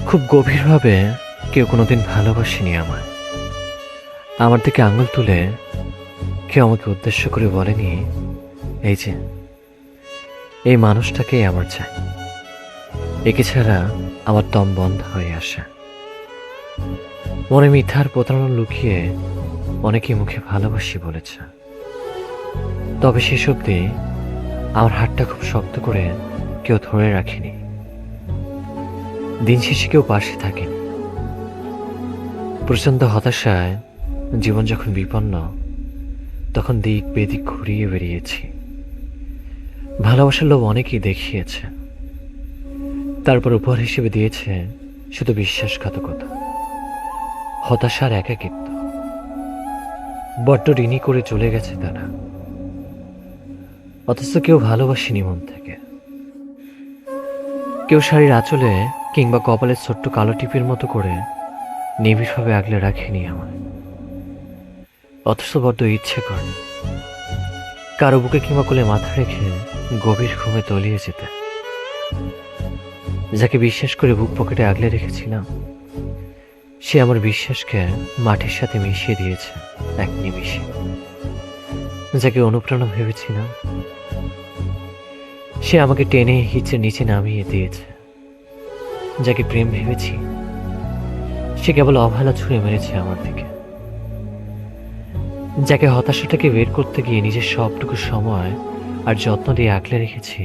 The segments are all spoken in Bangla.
খুব গভীরভাবে কেউ কোনোদিন ভালোবাসেনি আমায়। আমার দিকে আঙুল তুলে কেউ আমাকে উদ্দেশ্য করে বলেনি, এই যে এই মানুষটাকেই আমার চাই, একে ছাড়া আমার দম বন্ধ হয়ে আসে। মনে মিথ্যার প্রতারণা লুকিয়ে অনেকেই মুখে ভালোবাসি বলেছে, তবে শেষ অবধি আমার হাতটা খুব শক্ত করে কেউ ধরে রাখেনি। দিন শেষে কেউ পাশে থাকেনি। প্রচণ্ড হতাশায় জীবন যখন বিপন্ন, তখন দিক বেদিক ঘুরিয়ে বেরিয়েছি। ভালোবাসার লোভ অনেকেই দেখিয়েছে, তারপর উপহার হিসেবে দিয়েছে শুধু বিশ্বাসঘাতকতা, হতাশার একাকিত্ব। বড্ড ঋণী করে চলে গেছে তারা, অথচ কেউ ভালোবাসেনি মন থেকে। কেউ শাড়ির আঁচলে কিংবা কপালের ছোট্ট কালো টিপের মতো করে নিবিড়ভাবে আগলে রাখেনি আমায়, অথচ বড্ড ইচ্ছে করে কারো বুকে কিংবা কোলে মাথা রেখে গভীর ঘুমে তলিয়ে যেতে। যাকে বিশ্বাস করে বুক পকেটে আগলে রেখেছিলাম, সে আমার বিশ্বাসকে মাটির সাথে মিশিয়ে দিয়েছে এক নিমিষে। যাকে অনুপ্রেরণা ভেবেছিলাম, সে আমাকে টেনে হিচড়ে নিচে নামিয়ে দিয়েছে। যাকে প্রেম ভেবেছি, সে কেবল অবহেলা ছুঁড়ে মেরেছে আমার দিকে। যাকে হতাশাটাকে বের করতে গিয়ে নিজের সবটুকু সময় আর যত্ন দিয়ে আগলে রেখেছি,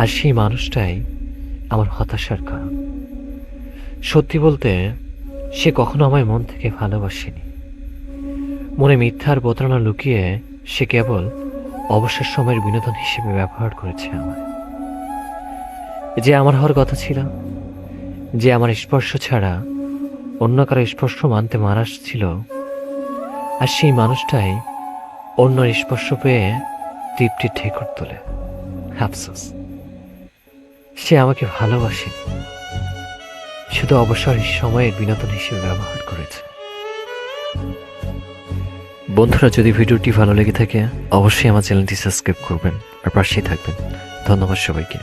আর সেই মানুষটাই আমার হতাশার কারণ। সত্যি বলতে, সে কখনো আমায় মন থেকে ভালোবাসেনি। মনে মিথ্যার প্রতারণা লুকিয়ে সে কেবল অবসর সময়ের বিনোদন হিসেবে ব্যবহার করেছে আমায়। যে আমার হওয়ার কথা ছিল, যে আমার স্পর্শ ছাড়া অন্য কারো স্পর্শ মানতে নারাজ ছিল, আর সেই মানুষটাই অন্য স্পর্শ পেয়ে তৃপ্তির ঢেকুর তোলে। আফসোস, সে আমাকে ভালোবাসেনি, শুধু অবসর সময়ের বিনোদন হিসেবে ব্যবহার করেছে। বন্ধুরা, যদি ভিডিওটি ভালো লেগে থাকে অবশ্যই আমার চ্যানেলটি সাবস্ক্রাইব করবেন আর পাশেই থাকবেন। ধন্যবাদ সবাইকে।